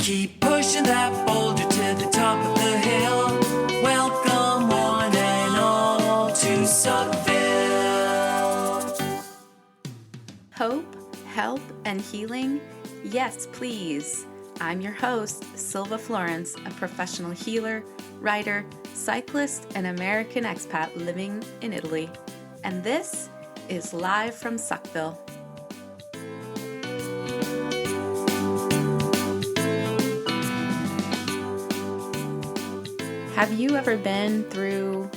Keep pushing that boulder to the top of the hill. Welcome one and all to Suckville. Hope, help, and healing? Yes, please. I'm your host, Silva Florence, a professional healer, writer, cyclist, and American expat living in Italy. And this is live from Suckville. Have you ever been through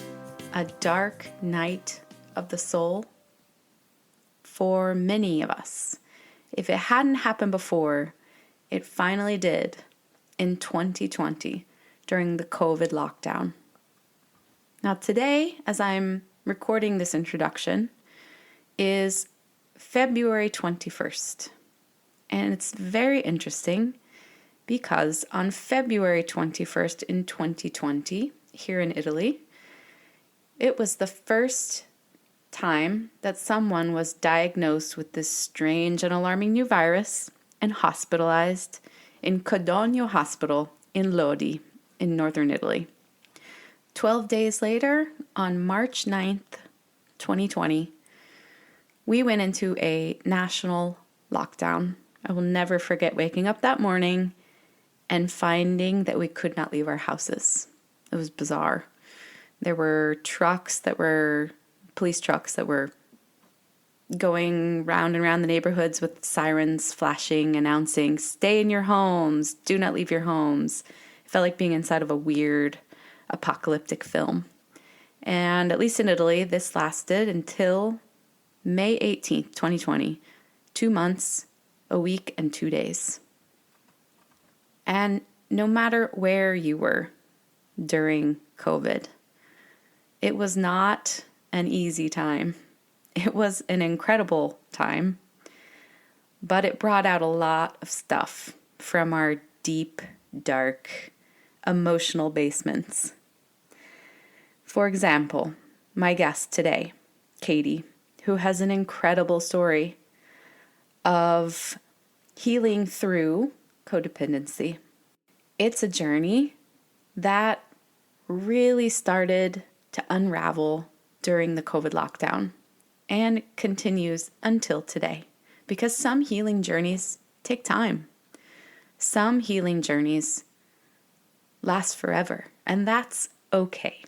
a dark night of the soul? For many of us, if it hadn't happened before, it finally did in 2020 during the COVID lockdown. Now today, as I'm recording this introduction, is February 21st. And it's very interesting because on February 21st in 2020, here in Italy, it was the first time that someone was diagnosed with this strange and alarming new virus and hospitalized in Codogno Hospital in Lodi in northern Italy. 12 days later, on March 9th, 2020, we went into a national lockdown. I will never forget waking up that morning and finding that we could not leave our houses. It was bizarre. There were police trucks that were going round and round the neighborhoods with sirens flashing, announcing, stay in your homes, do not leave your homes. It felt like being inside of a weird apocalyptic film. And at least in Italy, this lasted until May 18th, 2020. 2 months, a week, and 2 days. And no matter where you were during COVID, it was not an easy time. It was an incredible time, but it brought out a lot of stuff from our deep, dark, emotional basements. For example, my guest today, Katie, who has an incredible story of healing through codependency. It's a journey that really started to unravel during the COVID lockdown and continues until today, because some healing journeys take time. Some healing journeys last forever, and that's okay,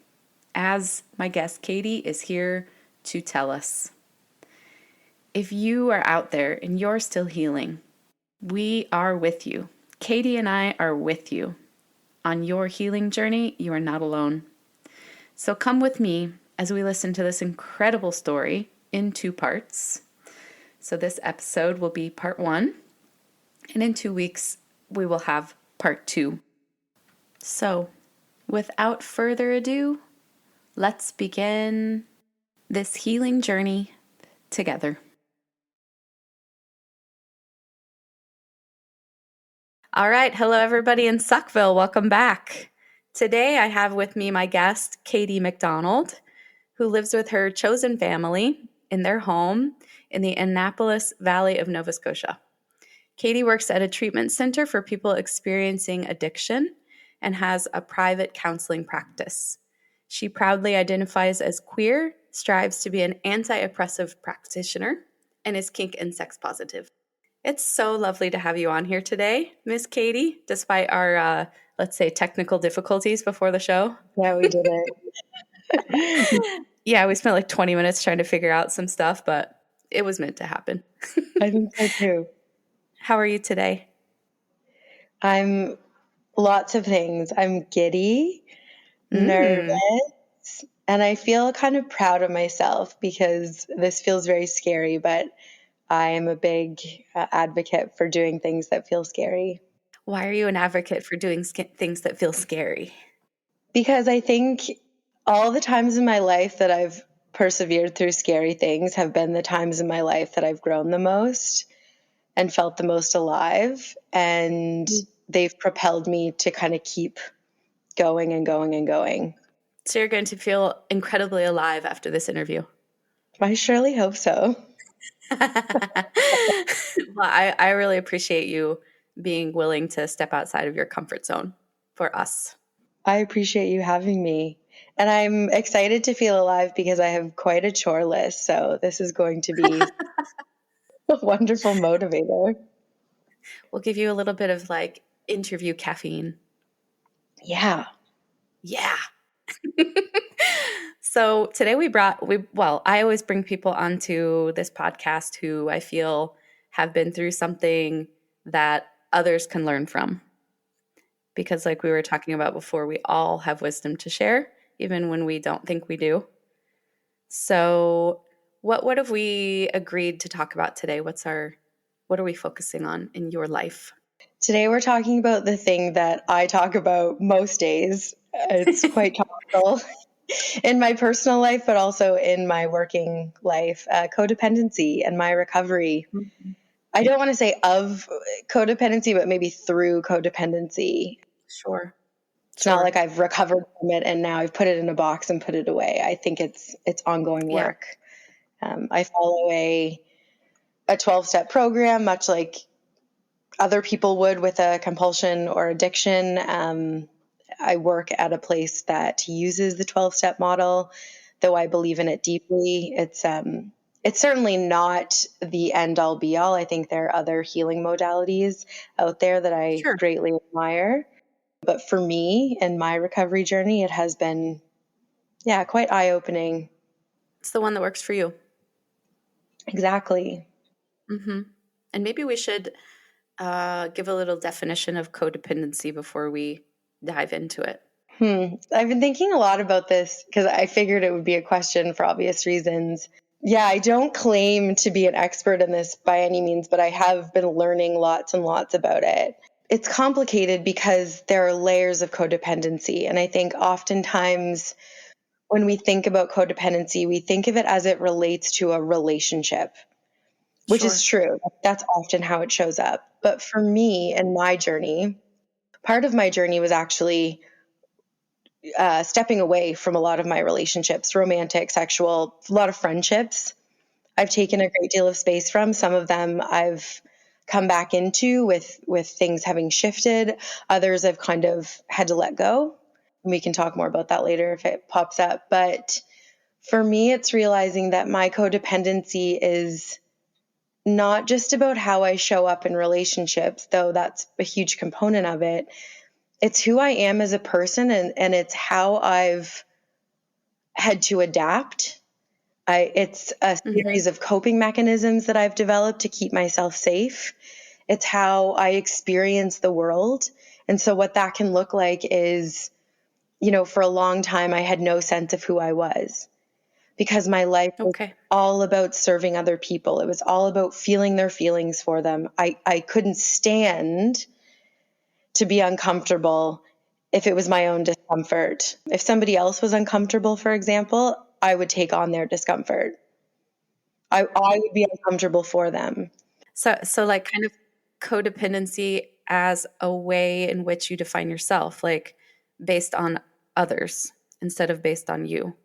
as my guest Katie is here to tell us. If you are out there and you're still healing, we are with you. Katie and I are with you. On your healing journey, you are not alone. So come with me as we listen to this incredible story in 2 parts. So this episode will be part 1, and in 2 weeks, we will have part 2. So without further ado, let's begin this healing journey together. All right. Hello, everybody in Suckville. Welcome back. Today, I have with me my guest, Katie MacDonald, who lives with her chosen family in their home in the Annapolis Valley of Nova Scotia. Katie works at a treatment center for people experiencing addiction and has a private counseling practice. She proudly identifies as queer, strives to be an anti-oppressive practitioner, and is kink and sex positive. It's so lovely to have you on here today, Miss Katie, despite our, let's say, technical difficulties before the show. Yeah, we did it. Yeah, we spent like 20 minutes trying to figure out some stuff, but it was meant to happen. I think so too. How are you today? I'm lots of things. I'm giddy, nervous, and I feel kind of proud of myself because this feels very scary, but I am a big advocate for doing things that feel scary. Why are you an advocate for doing things that feel scary? Because I think all the times in my life that I've persevered through scary things have been the times in my life that I've grown the most and felt the most alive. And they've propelled me to kind of keep going and going and going. So you're going to feel incredibly alive after this interview. I surely hope so. Well, I really appreciate you being willing to step outside of your comfort zone for us. I appreciate you having me. And I'm excited to feel alive because I have quite a chore list. So this is going to be a wonderful motivator. We'll give you a little bit of like interview caffeine. Yeah. Yeah. So today I always bring people onto this podcast who I feel have been through something that others can learn from. Because like we were talking about before, we all have wisdom to share, even when we don't think we do. So what have we agreed to talk about today? What are we focusing on in your life? Today we're talking about the thing that I talk about most days. It's quite topical in my personal life, but also in my working life, codependency and my recovery. Mm-hmm. I don't want to say of codependency, but maybe through codependency. Sure. It's not like I've recovered from it and now I've put it in a box and put it away. I think it's ongoing work. I follow a 12-step program, much like other people would with a compulsion or addiction. I work at a place that uses the 12-step model, though I believe in it deeply. It's certainly not the end all be all. I think there are other healing modalities out there that I greatly admire. But for me and my recovery journey, it has been, quite eye-opening. It's the one that works for you. Exactly. Mm-hmm. And maybe we should give a little definition of codependency before we dive into it. I've been thinking a lot about this because I figured it would be a question for obvious reasons. Yeah, I don't claim to be an expert in this by any means, but I have been learning lots and lots about it. It's complicated because there are layers of codependency. And I think oftentimes when we think about codependency, we think of it as it relates to a relationship, which is true. That's often how it shows up. But for me and my journey, part of my journey was actually stepping away from a lot of my relationships, romantic, sexual, a lot of friendships. I've taken a great deal of space from. Some of them I've come back into with things having shifted. Others I've kind of had to let go. We can talk more about that later if it pops up. But for me, it's realizing that my codependency is not just about how I show up in relationships, though that's a huge component of it. It's who I am as a person, and it's how I've had to adapt. It's a series of coping mechanisms that I've developed to keep myself safe. It's how I experience the world. And so what that can look like is, for a long time, I had no sense of who I was because my life was all about serving other people. It was all about feeling their feelings for them. I couldn't stand to be uncomfortable if it was my own discomfort. If somebody else was uncomfortable, for example, I would take on their discomfort. I would be uncomfortable for them. So like kind of codependency as a way in which you define yourself, like based on others instead of based on you,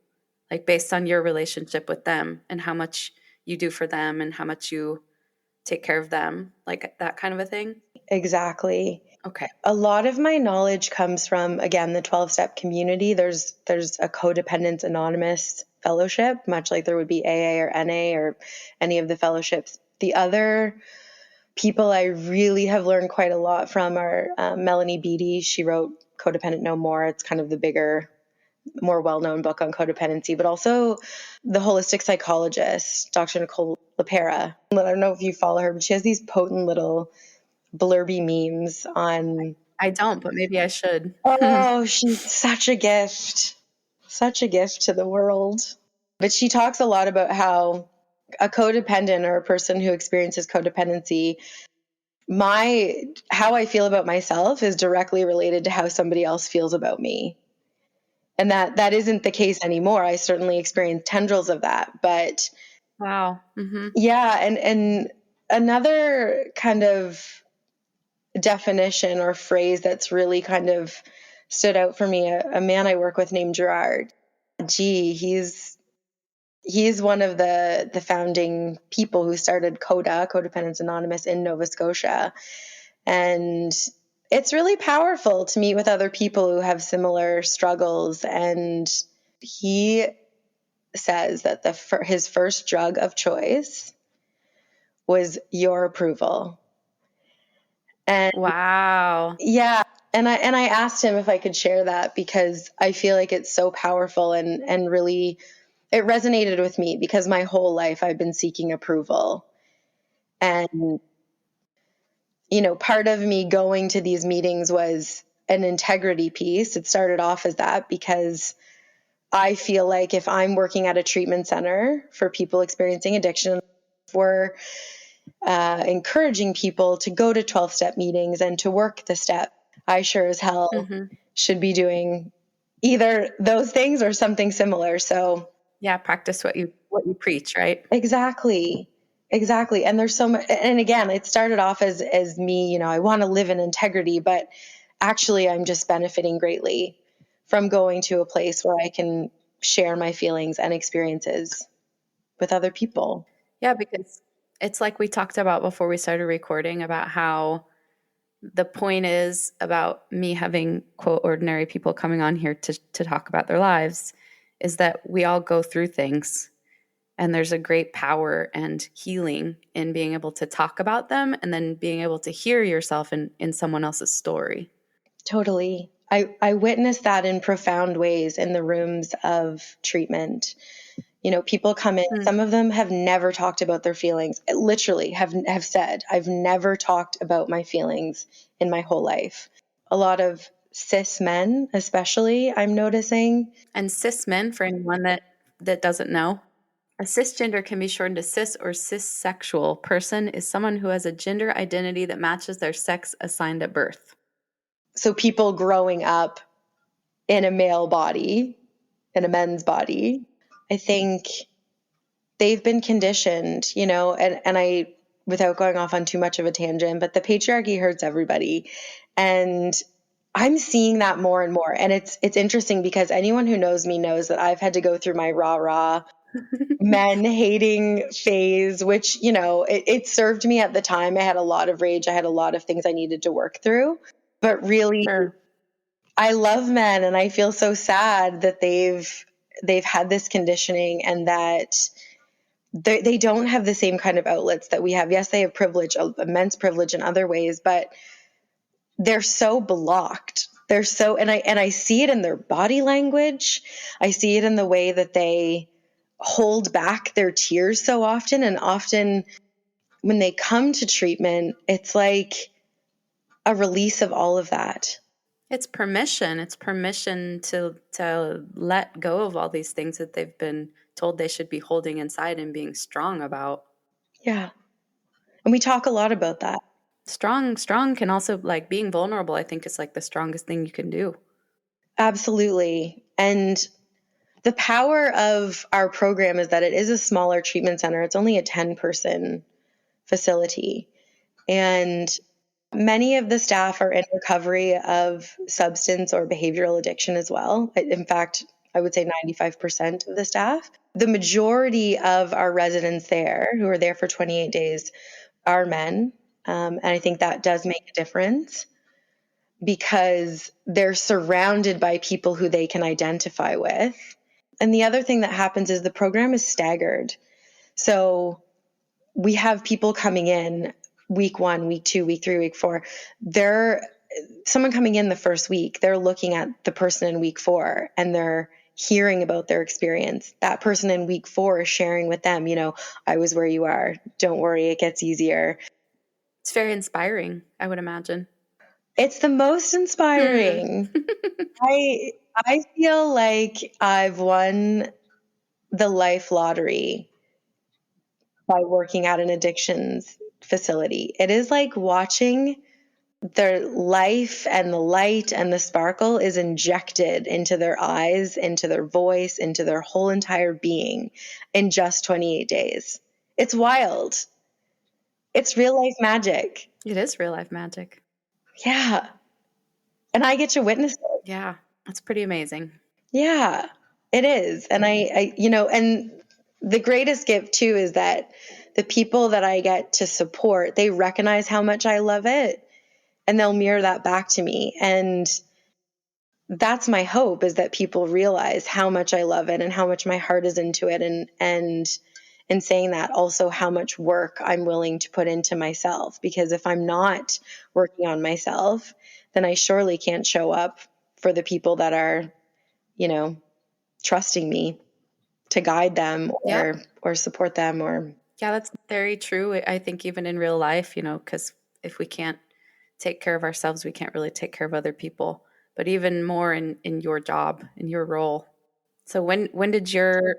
like based on your relationship with them and how much you do for them and how much you take care of them, like that kind of a thing. Exactly. Okay. A lot of my knowledge comes from, again, the 12-step community. There's a Codependence Anonymous fellowship, much like there would be AA or NA or any of the fellowships. The other people I really have learned quite a lot from are Melanie Beattie. She wrote Codependent No More. It's kind of the bigger, more well-known book on codependency, but also the holistic psychologist, Dr. Nicole LaPera. I don't know if you follow her, but she has these potent little blurby memes on. I don't, but maybe I should. Oh, she's such a gift to the world. But she talks a lot about how a codependent or a person who experiences codependency, how I feel about myself is directly related to how somebody else feels about me. And that isn't the case anymore. I certainly experience tendrils of that, but wow. Mm-hmm. Yeah, and another kind of definition or phrase that's really kind of stood out for me, a man I work with named Gerard G. He's one of the founding people who started Codependence Anonymous in Nova Scotia. And it's really powerful to meet with other people who have similar struggles. And he says that his first drug of choice was your approval. And Wow. yeah, and I asked him if I could share that because I feel like it's so powerful and really it resonated with me because my whole life I've been seeking approval. And part of me going to these meetings was an integrity piece. It started off as that because I feel like if I'm working at a treatment center for people experiencing addiction, we're encouraging people to go to 12-step meetings and to work the step, I sure as hell should be doing either those things or something similar. So yeah, practice what you preach, right? exactly. And there's so much, and again, it started off as me, I want to live in integrity, but actually I'm just benefiting greatly from going to a place where I can share my feelings and experiences with other people. Yeah, because it's like we talked about before we started recording about how the point is about me having, quote, ordinary people coming on here to talk about their lives is that we all go through things. And there's a great power and healing in being able to talk about them and then being able to hear yourself in someone else's story. Totally. I witnessed that in profound ways in the rooms of treatment. People come in, some of them have never talked about their feelings, literally have said, I've never talked about my feelings in my whole life. A lot of cis men, especially, I'm noticing. And cis men, for anyone that doesn't know, a cisgender can be shortened to cis or cissexual person is someone who has a gender identity that matches their sex assigned at birth. So people growing up in a male body, in a men's body, I think they've been conditioned, and I, without going off on too much of a tangent, but the patriarchy hurts everybody. And I'm seeing that more and more. And it's interesting because anyone who knows me knows that I've had to go through my rah men hating phase, which, it served me at the time. I had a lot of rage. I had a lot of things I needed to work through. But really, Sure. I love men and I feel so sad that they've had this conditioning and that they don't have the same kind of outlets that we have. Yes, they have privilege, immense privilege in other ways, but they're so blocked. They're so, and I see it in their body language. I see it in the way that they hold back their tears so often. And often when they come to treatment, it's like a release of all of that. It's permission. It's permission to let go of all these things that they've been told they should be holding inside and being strong about. Yeah. And we talk a lot about that. Strong can also, like, being vulnerable, I think, is like the strongest thing you can do. Absolutely. And the power of our program is that it is a smaller treatment center. It's only a 10-person facility. And many of the staff are in recovery of substance or behavioral addiction as well. In fact, I would say 95% of the staff. The majority of our residents there, who are there for 28 days, are men. And I think that does make a difference because they're surrounded by people who they can identify with. And the other thing that happens is the program is staggered. So we have people coming in week 1, week 2, week 3, week 4. Someone coming in the first week, they're looking at the person in week 4 and they're hearing about their experience. That person in week 4 is sharing with them, I was where you are. Don't worry, it gets easier. It's very inspiring, I would imagine. It's the most inspiring. I feel like I've won the life lottery by working at an addictions facility. It is like watching their life and the light and the sparkle is injected into their eyes, into their voice, into their whole entire being in just 28 days. It's wild. It's real life magic. It is real life magic. Yeah. And I get to witness it. Yeah, that's pretty amazing. Yeah, it is. And and the greatest gift too is that the people that I get to support, they recognize how much I love it. and they'll mirror that back to me. And that's my hope, is that people realize how much I love it and how much my heart is into it. And in saying that, also how much work I'm willing to put into myself, because if I'm not working on myself, then I surely can't show up for the people that are, trusting me to guide them Yep. or support them or. Yeah, that's very true. I think even in real life, because if we can't take care of ourselves, we can't really take care of other people. But even more in your job, in your role. So when did your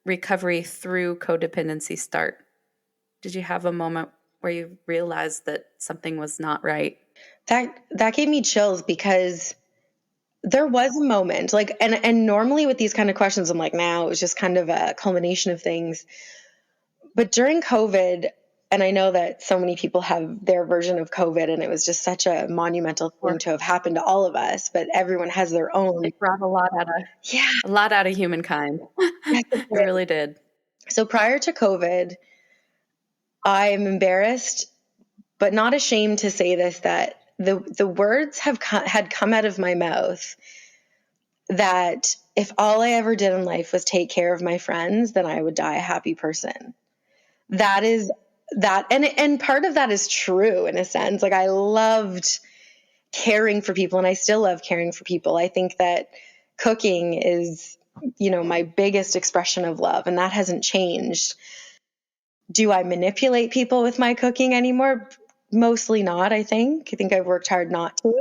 recovery through codependency start? Did you have a moment where you realized that something was not right? That gave me chills, because there was a moment, like, and normally with these kind of questions, I'm like, now it was just kind of a culmination of things. But during COVID, and I know that so many people have their version of COVID, and it was just such a monumental thing to have happened to all of us, but everyone has their own. It brought a lot out of humankind. Yes, It really did. So prior to COVID, I am embarrassed, but not ashamed to say this, that the words had come out of my mouth that if all I ever did in life was take care of my friends, then I would die a happy person. That is that. And part of that is true in a sense. Like, I loved caring for people, and I still love caring for people. I think that cooking is, my biggest expression of love, and that hasn't changed. Do I manipulate people with my cooking anymore? Mostly not, I think. I think I've worked hard not to.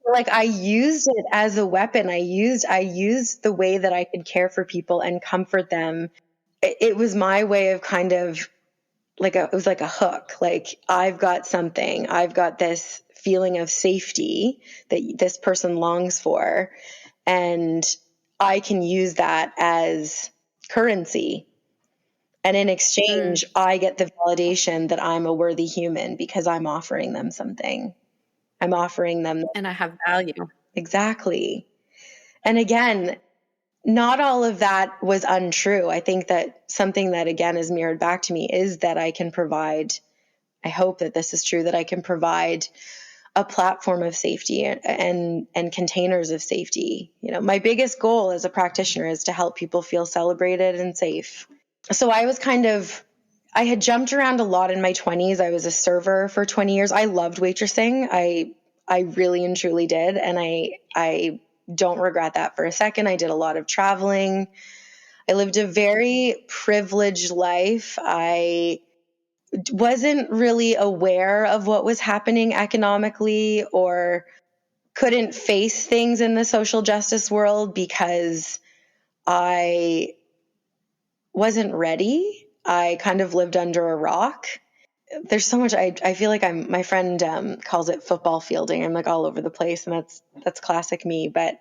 Like, I used it as a weapon. I used the way that I could care for people and comfort them. It was my way of kind of it was like a hook. Like, I've got something. I've got this feeling of safety that this person longs for, and I can use that as currency. And in exchange, I get the validation that I'm a worthy human, because I'm offering them something. I'm offering them. And I have value. Exactly. And again, not all of that was untrue. I think that something that, again, is mirrored back to me is that I can provide, I hope that this is true, that I can provide a platform of safety and containers of safety. My biggest goal as a practitioner is to help people feel celebrated and safe. So I had jumped around a lot in my 20s. I was a server for 20 years. I loved waitressing. I really and truly did. And I don't regret that for a second. I did a lot of traveling. I lived a very privileged life. I wasn't really aware of what was happening economically, or couldn't face things in the social justice world because I wasn't ready. I kind of lived under a rock. There's so much. I feel like my friend calls it football fielding. I'm like all over the place, and that's classic me. But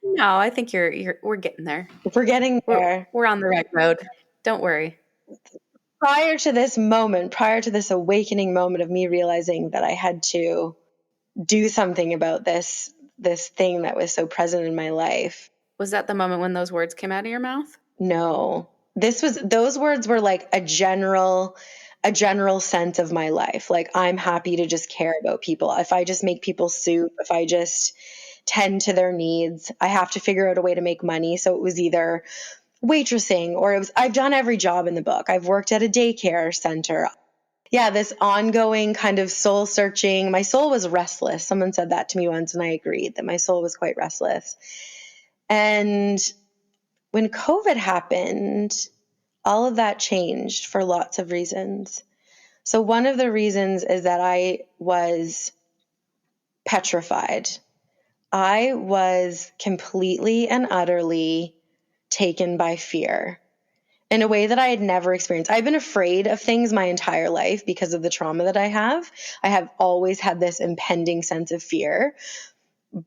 No, I think we're getting there. we're getting there. We're on the right road. Don't worry. Prior to this awakening moment of me realizing that I had to do something about this thing that was so present in my life. Was that the moment when those words came out of your mouth? No. Those words were like a general sense of my life. Like, I'm happy to just care about people. If I just make people soup, if I just tend to their needs, I have to figure out a way to make money. So it was either waitressing, or I've done every job in the book. I've worked at a daycare center. Yeah, this ongoing kind of soul searching. My soul was restless. Someone said that to me once, and I agreed that my soul was quite restless. And when COVID happened, all of that changed for lots of reasons. So one of the reasons is that I was petrified. I was completely and utterly taken by fear in a way that I had never experienced. I've been afraid of things my entire life because of the trauma that I have. I have always had this impending sense of fear,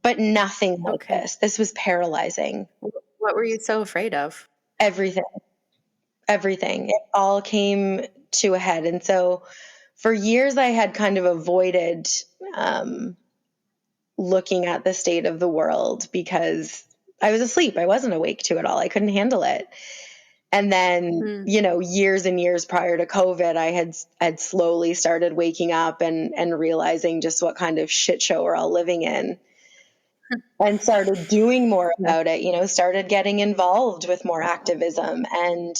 but nothing like this. This was paralyzing. What were you so afraid of? Everything. It all came to a head. And so for years, I had kind of avoided looking at the state of the world because I was asleep. I wasn't awake to it all. I couldn't handle it. And then, years and years prior to COVID, I had slowly started waking up and realizing just what kind of shit show we're all living in, and started doing more about it, started getting involved with more activism and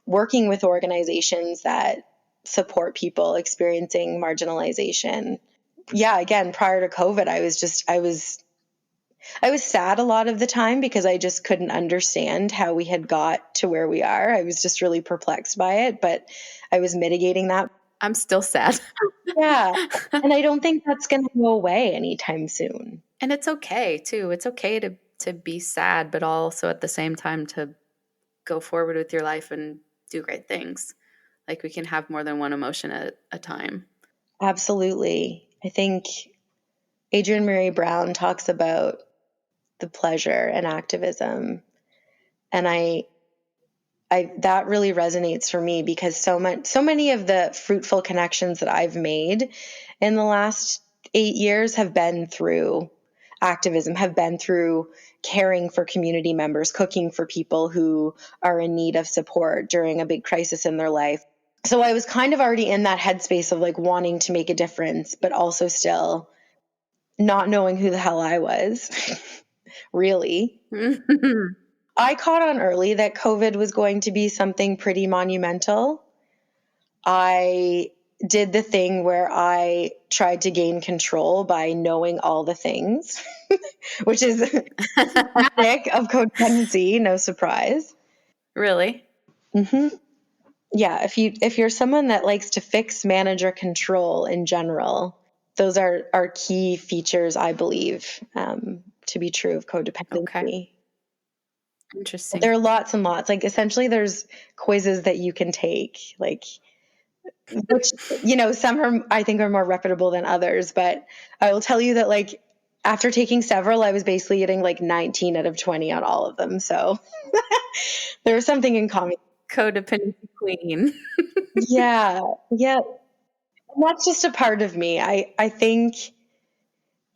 working with organizations that support people experiencing marginalization. Yeah, again, prior to COVID, I was sad a lot of the time because I just couldn't understand how we had got to where we are. I was just really perplexed by it, but I was mitigating that. I'm still sad. Yeah. And I don't think that's going to go away anytime soon. And it's okay too. It's okay to be sad, but also at the same time to go forward with your life and do great things. Like we can have more than one emotion at a time. Absolutely. I think Adrienne Mary Brown talks about the pleasure and activism. And I that really resonates for me because so many of the fruitful connections that I've made in the last 8 years have been through activism, have been through caring for community members, cooking for people who are in need of support during a big crisis in their life. So I was kind of already in that headspace of like wanting to make a difference, but also still not knowing who the hell I was, really. I caught on early that COVID was going to be something pretty monumental. I did the thing where I tried to gain control by knowing all the things, which is symptomatic of codependency, no surprise. Really? Mm-hmm. Yeah, if you're someone that likes to fix, manage, or control in general, those are key features, I believe, to be true of codependency. Okay. Interesting. There are lots and lots. Like essentially there's quizzes that you can take, like which some are I think are more reputable than others, but I will tell you that like after taking several, I was basically getting like 19 out of 20 on all of them. So there was something in common. Codependency queen. Yeah. Yeah. And that's just a part of me. I think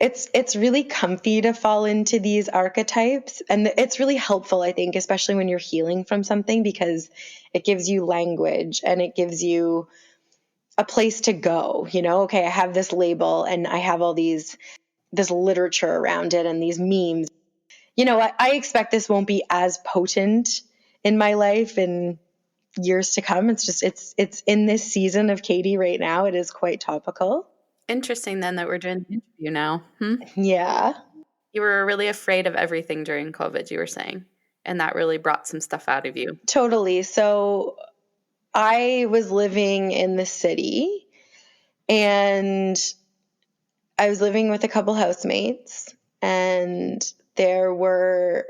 it's really comfy to fall into these archetypes, and it's really helpful, I think, especially when you're healing from something, because it gives you language and it gives you a place to go. Okay, I have this label and I have all this literature around it and these memes. I expect this won't be as potent in my life in years to come. It's just it's in this season of Katie right now. It is quite topical. Interesting then that we're doing the interview now. Yeah. You were really afraid of everything during COVID, you were saying, and that really brought some stuff out of you. Totally. So I was living in the city and I was living with a couple housemates, and there were,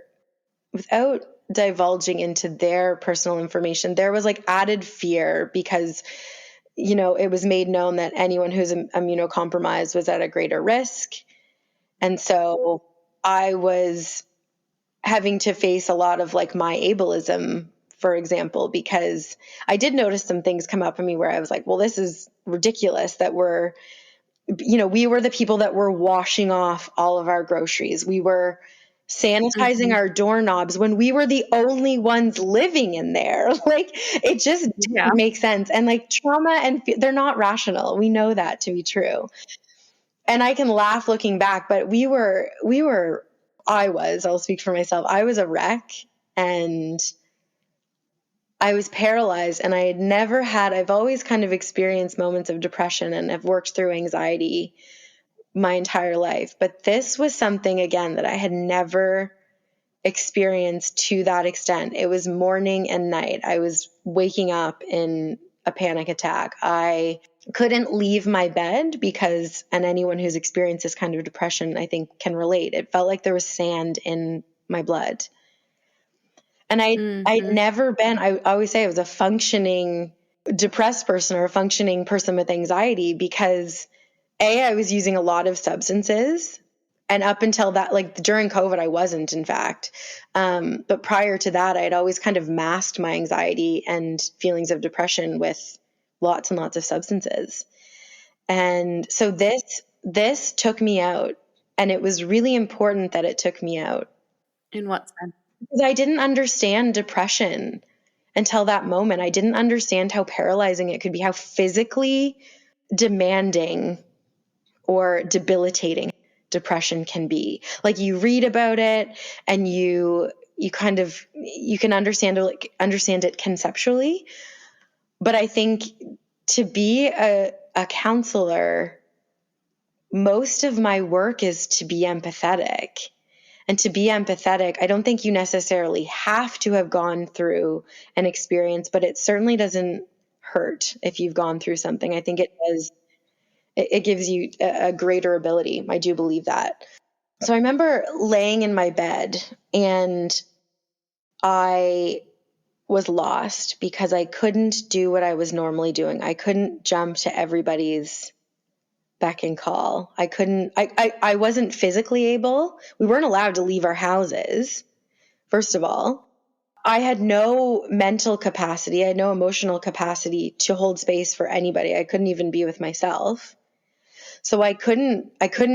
without divulging into their personal information, there was like added fear because, it was made known that anyone who's immunocompromised was at a greater risk. And so I was having to face a lot of like my ableism, for example, because I did notice some things come up in me where I was like, well, this is ridiculous that we were the people that were washing off all of our groceries. We were sanitizing our doorknobs when we were the only ones living in there. Like it just didn't make sense. And like trauma and they're not rational. We know that to be true. And I can laugh looking back, but I'll speak for myself. I was a wreck and I was paralyzed, and I've always kind of experienced moments of depression and have worked through anxiety my entire life. But this was something, again, that I had never experienced to that extent. It was morning and night. I was waking up in a panic attack. I couldn't leave my bed because, and anyone who's experienced this kind of depression, I think, can relate. It felt like there was sand in my blood. And I'd never been, I always say I was a functioning depressed person or a functioning person with anxiety because I was using a lot of substances. And up until that, like during COVID, I wasn't, in fact. But prior to that, I had always kind of masked my anxiety and feelings of depression with lots and lots of substances. And so this took me out. And it was really important that it took me out. In what sense? Because I didn't understand depression until that moment. I didn't understand how paralyzing it could be, how physically demanding or debilitating depression can be. Like, you read about it and you kind of, you can understand it conceptually. But I think to be a counselor, most of my work is to be empathetic. And to be empathetic, I don't think you necessarily have to have gone through an experience, but it certainly doesn't hurt if you've gone through something. I think it does. It gives you a greater ability. I do believe that. So I remember laying in my bed and I was lost because I couldn't do what I was normally doing. I couldn't jump to everybody's beck and call. I wasn't physically able. We weren't allowed to leave our houses, first of all. I had no mental capacity. I had no emotional capacity to hold space for anybody. I couldn't even be with myself. So I couldn't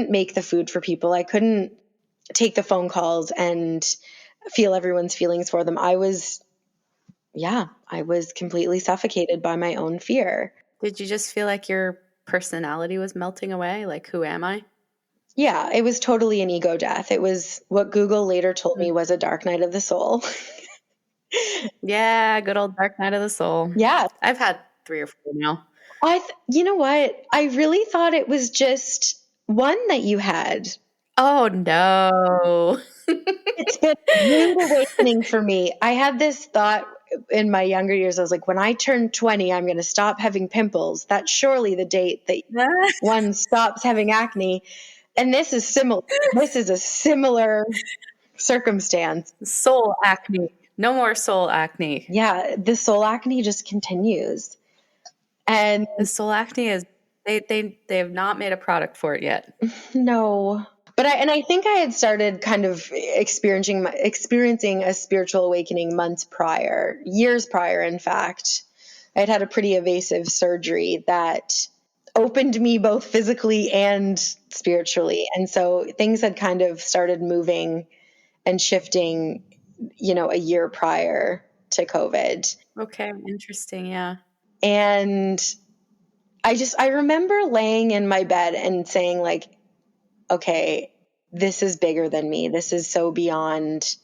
make the food for people. I couldn't take the phone calls and feel everyone's feelings for them. I was completely suffocated by my own fear. Did you just feel like your personality was melting away? Like, who am I? Yeah, it was totally an ego death. It was what Google later told me was a dark night of the soul. Yeah, good old dark night of the soul. Yeah. I've had 3 or 4 now. You know what? I really thought it was just one that you had. Oh, no. It's been a rude awakening for me. I had this thought in my younger years. I was like, when I turn 20, I'm going to stop having pimples. That's surely the date that one stops having acne. And this is similar. This is a similar circumstance. Soul acne. No more soul acne. Yeah, the soul acne just continues. And The soul acne is they have not made a product for it yet. no. But I think I had started kind of experiencing a spiritual awakening months prior, years prior, in fact. I'd had a pretty evasive surgery that opened me both physically and spiritually. And so things had kind of started moving and shifting, a year prior to COVID. Okay, interesting, yeah. And I remember laying in my bed and saying, like, okay, this is bigger than me. This is so beyond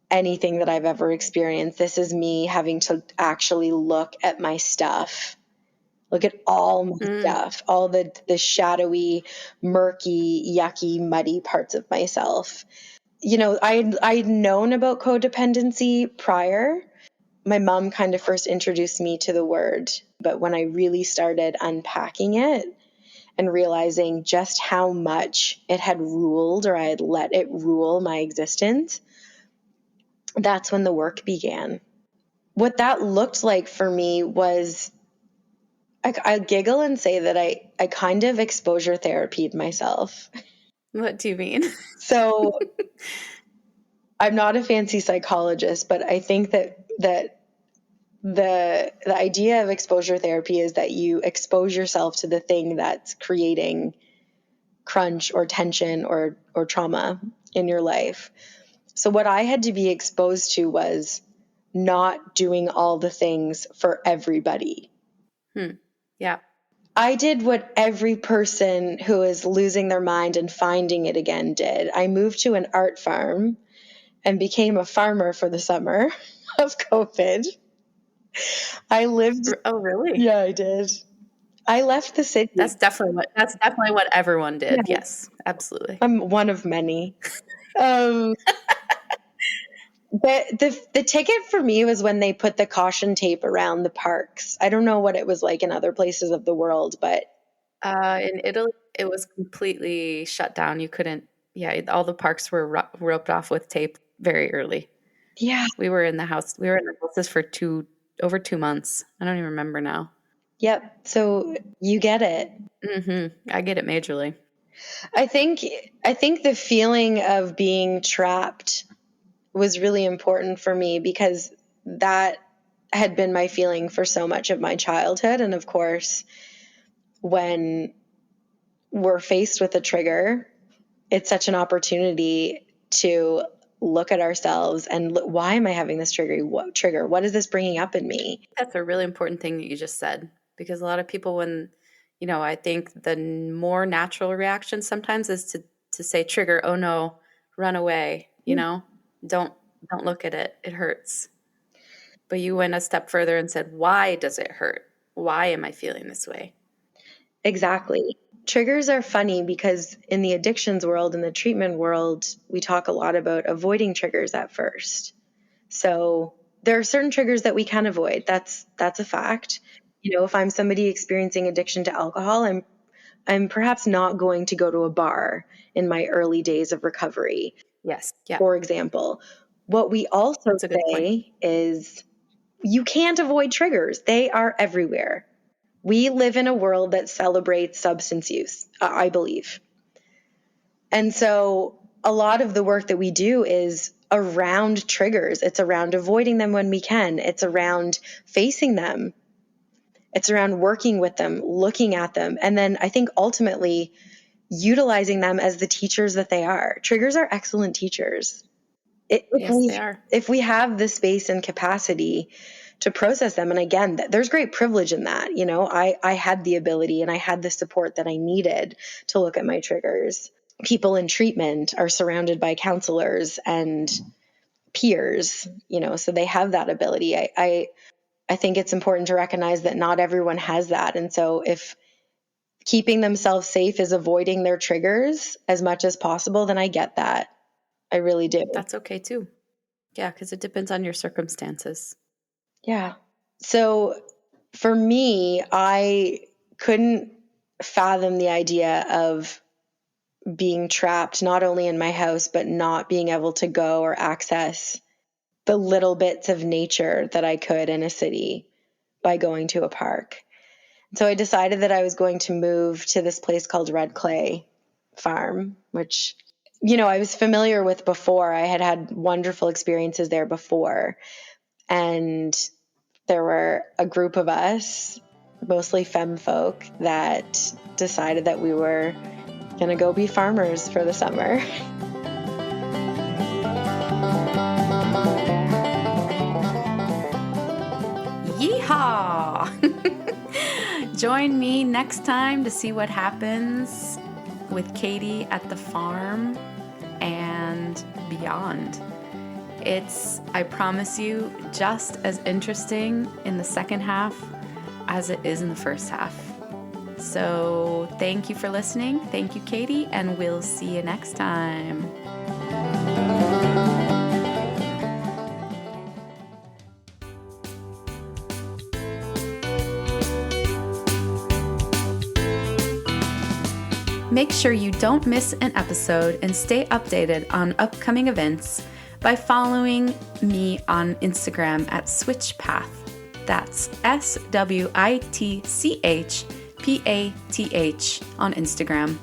anything that I've ever experienced. This is me having to actually look at my stuff. Look at all my stuff, all the shadowy, murky, yucky, muddy parts of myself. I'd known about codependency prior. My mom kind of first introduced me to the word, but when I really started unpacking it and realizing just how much it had ruled, or I had let it rule my existence, that's when the work began. What that looked like for me was, I giggle and say that I kind of exposure therapied myself. What do you mean? So I'm not a fancy psychologist, but I think that the idea of exposure therapy is that you expose yourself to the thing that's creating crunch or tension or trauma in your life. So what I had to be exposed to was not doing all the things for everybody. Yeah. I did what every person who is losing their mind and finding it again did. I moved to an art farm and became a farmer for the summer of COVID. I lived. Oh, really? Yeah, I did. I left the city. That's definitely what everyone did. Yeah. Yes, absolutely. I'm one of many. Um, the ticket for me was when they put the caution tape around the parks. I don't know what it was like in other places of the world, but In Italy, it was completely shut down. You couldn't. Yeah, all the parks were roped off with tape very early. yeah, We were in the house. We were in the houses for over 2 months. I don't even remember now. yep. So you get it. I get it majorly. I think the feeling of being trapped was really important for me because that had been my feeling for so much of my childhood. And of course, when we're faced with a trigger, it's such an opportunity to look at ourselves and look, why am I having this trigger? What is this bringing up in me? That's a really important thing that you just said, because a lot of people, when, I think the more natural reaction sometimes is to say trigger, oh no, run away, don't look at it. It hurts. But you went a step further and said, why does it hurt? Why am I feeling this way? Exactly. Triggers are funny because in the addictions world, in the treatment world, we talk a lot about avoiding triggers at first. So there are certain triggers that we can avoid. That's a fact. If I'm somebody experiencing addiction to alcohol, I'm perhaps not going to go to a bar in my early days of recovery. Yes. Yeah. For example, what we also That's a good point. say is you can't avoid triggers. They are everywhere. We live in a world that celebrates substance use, I believe. And so a lot of the work that we do is around triggers. It's around avoiding them when we can. It's around facing them. It's around working with them, looking at them, and then I think ultimately utilizing them as the teachers that they are. Triggers are excellent teachers. Yes, they are. If we have the space and capacity to process them, and again, there's great privilege in that. I had the ability and I had the support that I needed to look at my triggers. People in treatment are surrounded by counselors and peers, so they have that ability. I think it's important to recognize that not everyone has that. And so if keeping themselves safe is avoiding their triggers as much as possible, then I get that. I really do. That's okay too. Yeah, because it depends on your circumstances. Yeah. So for me, I couldn't fathom the idea of being trapped not only in my house, but not being able to go or access the little bits of nature that I could in a city by going to a park. So I decided that I was going to move to this place called Red Clay Farm, which, I was familiar with before. I had wonderful experiences there before. And there were a group of us, mostly femme folk, that decided that we were going to go be farmers for the summer. Yeehaw! Join me next time to see what happens with Katie at the farm and beyond. It's, I promise you, just as interesting in the second half as it is in the first half. So thank you for listening. Thank you, Katie, and we'll see you next time. Make sure you don't miss an episode and stay updated on upcoming events by following me on Instagram at SwitchPath. That's SWITCHPATH on Instagram.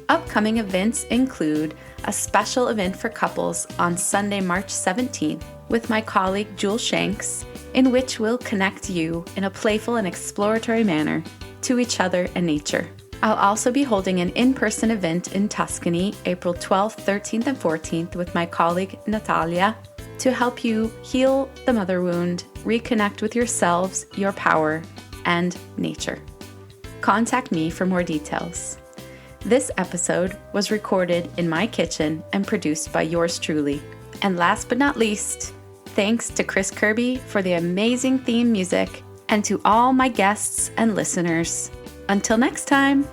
Upcoming events include a special event for couples on Sunday, March 17th with my colleague Jewel Shanks, in which we'll connect you in a playful and exploratory manner to each other and nature. I'll also be holding an in-person event in Tuscany, April 12th, 13th, and 14th with my colleague Natalia to help you heal the mother wound, reconnect with yourselves, your power, and nature. Contact me for more details. This episode was recorded in my kitchen and produced by yours truly. And last but not least, thanks to Chris Kirby for the amazing theme music and to all my guests and listeners. Until next time.